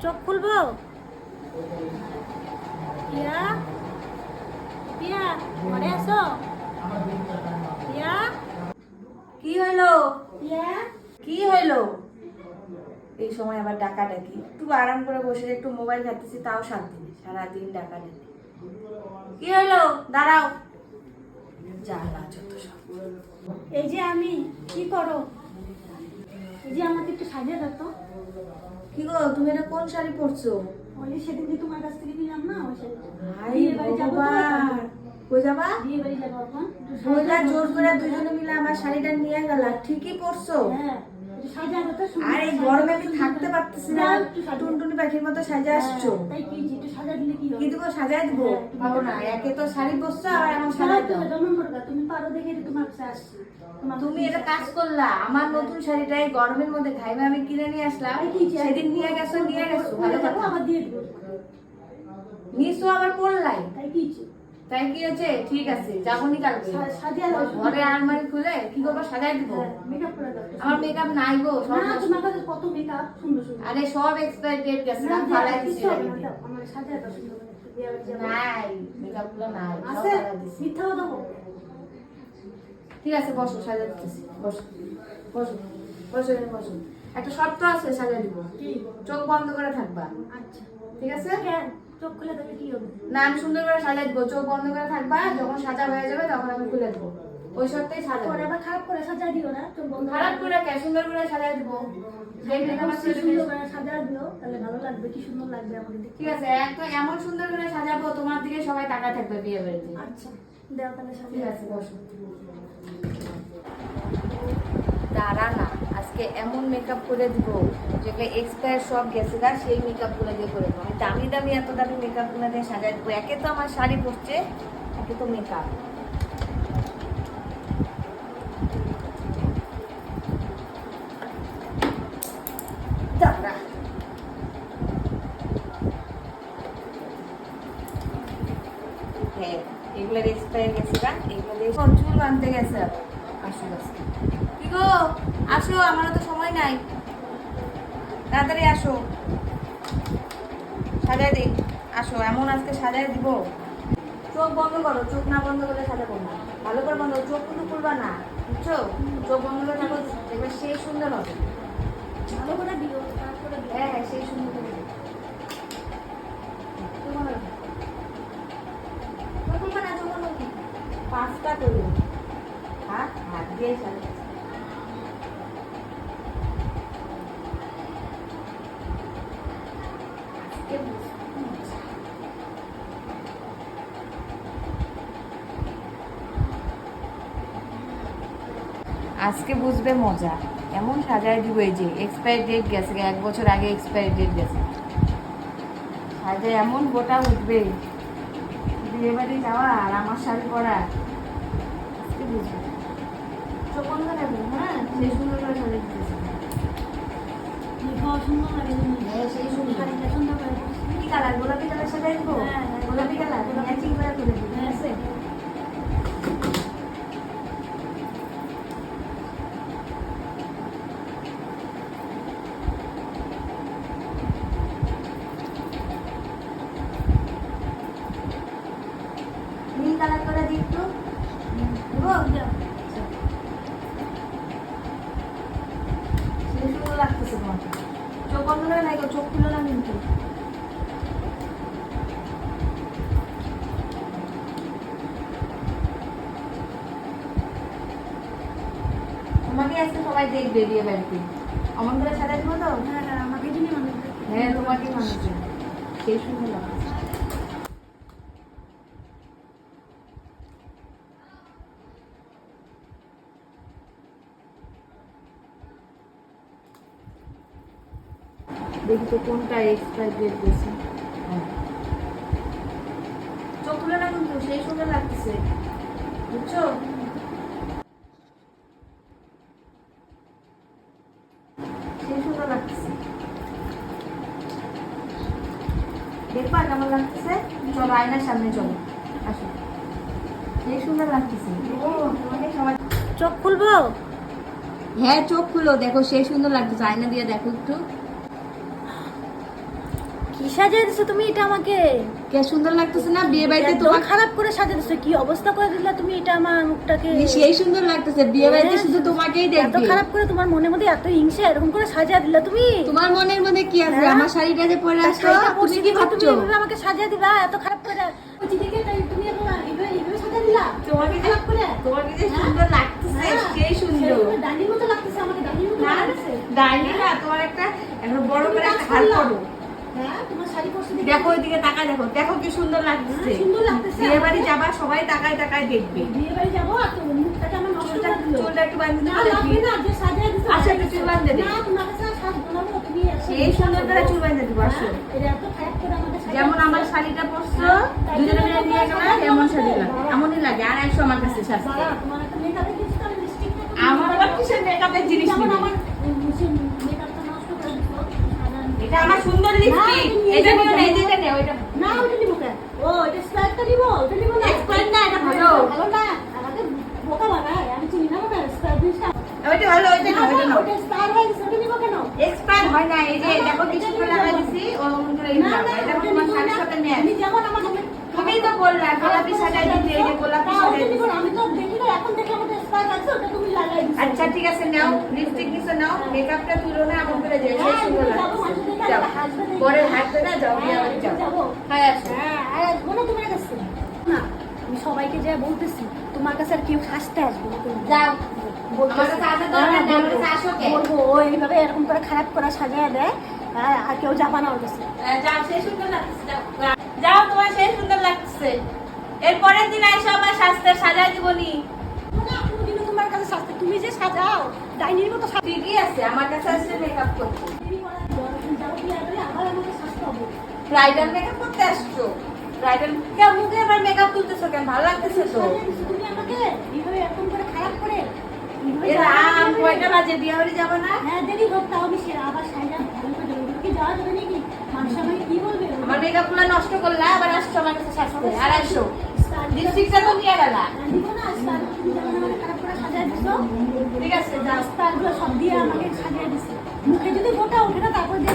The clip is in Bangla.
চোখ খুলবো? পিয়া, পিয়া, ঘরে আসো। পিয়া, কি হইলো? পিয়া, কি হইলো? এই সময় আবার ডাকাডাকি। একটু আরাম করে বসে একটু মোবাইল ঘাটতেছি, তাও শান্তি নেই। সারাদিন ডাকাডাকি। কি হইলো? দাঁড়াও। জ্বালা যত সব। এই যে আমি, কি করো? এই যে আমাকে একটু সাজিয়ে দাও তো। কি গো, তুমি এটা কোন শাড়ি পরছো? ওই যে সেদিন যে তোমার কাছ থেকে নিলাম না, ওই শাড়িটা। হাই বিয়ে বাড়ি যাবো তো, ভগবান। কই যাবা? বিয়ে বাড়ি যাবো এখন। একটু বইটা সাজিয়ে দাও। জোর করে দুইজনে মিলে আমার শাড়িটা নিয়ে গেল। ঠিকই পরছো। হ্যাঁ, একটু সাজিয়ে দাও তো, সুন্দর আর এই করে গরমে সাজিয়ে আমি দাও, থাকতে সুন্দর। পারতেছি না। দাও, একটু সাজিয়ে দাও। টুনটুনি পাখির মতো সাজে আসছো। হ্যাঁ, তাই কি একটু সাজিয়ে দিলে কি হবে? কি দেবো? সাজাই দেবো? হ্যাঁ, পারো না। একে তো শাড়ি পরছো, আর এখন সাজাই দাও। তুমি পারো দেখে তোমার কাছে আসছি। তুমি এটা কাজ করলা। আমার নতুন শাড়িটা এই গরমের মধ্যে ঘাইমে আমি কিনে নিয়ে আসলাম। সেদিন নিয়ে গেছো, নিয়ে গেছো, ভালো যাবো, কথা। আবার দিয়ে দেবো। নিশ্চয় আবার পড়লাই। তাই কি হয়েছে? তাই কি আছে? ঠিক আছে, যাবো নি কালকে। সাজিয়ে দাও। ঘরে আলমারি খুলে কি করবো? সাজাই দিব। মেকআপ করে দাও। আমার মেকআপ নাই গো, সব না, নষ্ট। তোমার কাছে কত মেকআপ সুন্দর সুন্দর। আরে সব এক্সপায়ার ডেট গেছে, না, আমি ফালাই দিছি। কিছু হবে না, দাও, আমার সাজিয়ে দাও সুন্দর করে। একটু বিয়ে বাড়ি যাবো। নাই, মেকআপ গুলো নাই, সব আছে? ফালাই দিছি। মিথ্যা কথা বলো। ঠিক আছে, বসো, সাজা দিতেছি। বসো বসো বসো, এখানে বসো। একটা শর্ত আছে, সাজা দিব। কি? চোখ বন্ধ করে থাকবা, আচ্ছা, ঠিক আছে? কেন? চোখ খুলে দিলে কি হবে? না, আমি সুন্দর করে সাজাই দিব। চোখ বন্ধ করে থাকবা, যখন সাজা হয়ে যাবে তখন আমি খুলে দেবো। ওই শর্তেই সাজা পরে দিব। আবার খারাপ করে সাজিয়ে দিও না, চোখ বন্ধ করে। খারাপ করে কে? সুন্দর করে সাজাই দিব। যেই মেকআপ আছে অবশ্যই সুন্দর করে সাজিয়ে দিও, তাহলে ভালো লাগবে। কি সুন্দর লাগবে আমাকে দেখতে। ঠিক আছে, একটা এমন সুন্দর করে সাজাবো তোমার দিকে সবাই তাকায় থাকবে বিয়ে বাড়িতে। আচ্ছা, দেও তাহলে ঠিক সাজিয়ে। আছে, বসো। দাঁড়া না, আজকে এমন মেকআপ করে দিব যেগুলো এক্সপায়ার সব গেছে গা, সেই মেকআপ গুলো দিয়ে করে দেবো। আমি দামি দামি এত দামি মেকআপ গুলো দিয়ে সাজাই দেবো। একে তো আমার শাড়ি পরছে, একে তো মেকআপ। দাঁড়া। হ্যাঁ, এগুলোর এক্সপায়ার গেছে গা, এগুলো দিয়ে চুল আনতে গেছে। আসো আজকে। কি গো, আসো, আমারও তো সময় নাই। তাড়াতাড়ি আসো, সাজাই দিই। আসো, এমন আজকে সাজাই দিব। চোখ বন্ধ করো, চোখ না বন্ধ করলে সাজাবো না। ভালো করে বন্ধ করো, চোখ কিন্তু খুলবা না, বুঝছো? চোখ বন্ধ করে থাকো, দেখবে সেই সুন্দর হবে। ভালো করে দিও, তারপরে দিও। হ্যাঁ হ্যাঁ, সেই সুন্দর হবে। চোখ খুলবা না, চোখ বন্ধ করো। পাঁচটা করবো। হাত হাত দিয়ে সাজাচ্ছি। আজকে আজকে বুঝবে মজা। এমন সাজায় দিব, এই যে এক্সপায়ার ডেট গেছে, 1 বছর আগে এক্সপায়ার ডেট গেছে। সাজায় এমন গোটা উঠবে, বিয়ে বাড়ি যাওয়া আর আমার শাড়ি পরা। আজকে বুঝবে। চোখ বন্ধ রাখবো, হ্যাঁ, সেই সুন্দর করে সাজিয়ে দিতেছি। দেখো, সুন্দর লাগে তুমি। হ্যাঁ, সেই সুন্দর। শাড়িটা সুন্দর করে পরছি। কি কালার? গোলাপি কালার সাজাই দিব। হ্যাঁ, হ্যাঁ। গোলাপি কালার ম্যাচিং করে তুলে দিব, ঠিক আছে? নীল কালার করে দিই একটু। দিব? দাও। সেই সুন্দর লাগতেছে তোমার। চোখ বন্ধ করে নাই গো, চোখ খুলো না কিন্তু। তোমাকে আজকে সবাই দেখবে বিয়ে বাড়িতে। অমন করে সাজাই দিব তো? হ্যাঁ, হ্যাঁ, আমাকে যিনি মানুষ দেখে। হ্যাঁ, তোমাকেই মানুষে। সেই সুন্দর লাগতেছে। দেখি তো কোনটা এক্সপায়ার ডেট গেছে। হ্যাঁ, চোখ খুলে না কিন্তু, সেই সুন্দর লাগতেছে, বুঝছো? সেই সুন্দর লাগতেছে। দেখবা কেমন লাগতেছে? চলো, আয়নার সামনে চলো, আসো। সেই সুন্দর লাগতেছে। ও, তোমাকে সবাই। চোখ খুলবো? হ্যাঁ, চোখ খুলো, দেখো সেই সুন্দর লাগতেছে। আয়না দিয়ে দেখো একটু। কি সাজিয়ে দিছো তুমি এটা আমাকে? কে সুন্দর লাগতেছে না বিয়ে বাড়িতে একদম তোমাকে? খারাপ করে সাজিয়ে দিছো, কি অবস্থা করে দিলা তুমি এটা আমার মুখটাকে। সেই সুন্দর লাগতেছে, বিয়ে বাড়িতে শুধু তোমাকেই এত দেখবে। খারাপ করে তোমার মনের মধ্যে এত হিংসা এরকম করে সাজিয়ে দিলা তুমি। তোমার মনের মধ্যে কি আছে? হ্যাঁ? আমার শাড়িটা যে পরে আসছো শাড়িটা তুমি পরছি কি দেখে তুমি ভাবছো? এভাবে আমাকে সাজিয়ে দিলা এত খারাপ করে। ওই চিঠিকে তুমি এভাবে সাজিয়ে দিলা তোমাকে যে খারাপ করে। তোমাকে যে হ্যাঁ? সুন্দর লাগতেছে, হ্যাঁ। সেই সুন্দর। ডাইনির মতো লাগতেছে আমাকে, ডাইনির মতো না লাগতেছে। ডাইনি না, তোমার একটা এখন বড় তুমি করে কাজ একটা হাত করলা। করো। হ্যাঁ, তোমার শাড়ি পরছি দেখে দেখো ওইদিকে তাকায়, দেখো দেখো কি সুন্দর লাগতেছে। হ্যাঁ, সুন্দর লাগতেছে। বিয়ে বাড়ি যাবা সবাই তাকায় তাকায় দেখবে। বিয়ে বাড়ি যাবো আর তো মুখটাকে আমার নষ্ট করে দিলো। চুলটা একটু বাঁধতে না পারো লাগবে না, যে সাজিয়ে দিছো। আচ্ছা, একটু চুল বাঁধতে দে। না, তোমার কাছে আর সাজ বানাবো, তুমি সেই সুন্দর করে চুল বাঁধতে দিব। আসো, হ্যাঁ, এটা এত খারাপ করে আমাকে সাজিয়ে যেমন দিছো। আমার শাড়িটা পরছো তাই দুজনে জন্য মিলে তো নিয়ে তোমার গেলাম, সাজা এমন দিতে শাড়ি হবে। লাগে, বাবা, এমনই লাগে। আর একশো আমার কাছে সাজতে। বাবা, তোমার একটা মেকআপের জিনিস তো আমি lipstick টা তুমি আমার আবার কিসের মেকআপের জিনিস যেমন নিবে? আমার মেকআপটা নষ্ট করে দিছো। এটা আমার সুন্দর না, লিপস্টিক, তুমি এটা নিয়ে নিও না, যাবো। এটা নেও, এটা না, ওটা নিবো কেন? ও, এটা স্প্রাইটটা নিবো, ওটা নিবো না। Sprite না, এটা ভালো। ভালো না, আমাকে বোকা বানায়, আমি চিনি না ওটা স্প্রাইট জিনিসটা। ওইটা ভালো, ওইটা নাও, ওইটা নাও। ওটা স্প্রাইট হয়ে গেছে, ওটা নিবো কেন? এক্সপায়ার হয় না, এই যে দেখো কিছু করে লাগাই দিছি, ও অমন করে না, লাগাও। না, এটা ওটা তোমার নিবো শাড়ির না। সাথে ম্যাচ। আমি যেমন আমাকে তুমিই তো বললা গোলাপি সাজাই দিতে, এই যে গোলাপি না, সাজাই ওটা নিবো দিতে। না, আমি তো দেখি না, এখন দেখলাম ওটা স্প্রাইট আছে, ওটা তুমি লাগাই দিছো। আচ্ছা ঠিক আছে, নাও লিপস্টিক নিছো, নাও মেকআপটা তুলো না, এমন করে যাই, সেই হ্যাঁ, সুন্দর আমি যাবো, লাগছে। মানুষের দেখে যাও, একটা হাসবে দেখে। পরে হাঁটবে না, যাও বিয়ে হ্যাঁ, বাড়ি যাও। যাবো। হ্যাঁ আসো। হ্যাঁ, আর আসবো না তোমার কাছে। না, আমি সবাইকে যা বলতেছি, তোমার কাছে আর কেউ হাসতে আসবে না। তুমি যাও। বলতেছি। আমার কাছে আসার দরকার নেই, আমার কাছে আসো কে? বলবো, ও এইভাবে এরকম করে খারাপ করে সাজিয়ে দেয়, আর কেউ যাবা না ওর কাছে। যাও, সেই সুন্দর লাগছে, যাও। যাও, তোমার সেই সুন্দর লাগছে। এর পরের দিন আইসো, আমার সাজতে সাজাই দিবনি। না, কোনোদিনও তোমার কাছে সাজতে, তুমি যে সাজাও ডাইনির মতো ঠিকই আছে, আমার কাছে আসছে মেকআপ করতে। যাও বিয়ে করে আবার আমাকে সাজতে হবে। ব্রাইডাল মেকআপ করতে আসছো? ব্রাইডাল কে মুখে আবার মেকআপ তুলতেছো কেন? ভালো লাগতেছে তো। সাজিয়ে দিছো তুমি আমাকে এইভাবে এরকম করে খারাপ করে। এইভাবে এর যাওয়া আম যাবে কয়টা না। বাজে? বিয়ে বাড়ি যাবো না? হ্যাঁ, দেরি হোক, তাও আমি আবার সাজা ভালো করে দেবো। কি যাওয়া যাবে নাকি? মানুষ আমাকে কি বলবে? আমার মেকআপ গুলো নষ্ট করলা, আবার আসছো আমার কাছে সাজতে। আর আসো, লিপস্টিকটা তো নিয়ে গেলা। দিব না, স্টার তুমি যেমন আমাকে খারাপ করে সাজিয়ে দিছো, ঠিক আছে, যাও। স্টারগুলো সব দিয়ে আমাকে সাজিয়ে দিছে। মুখে যদি গোটা ওঠে না, তারপর দিয়ে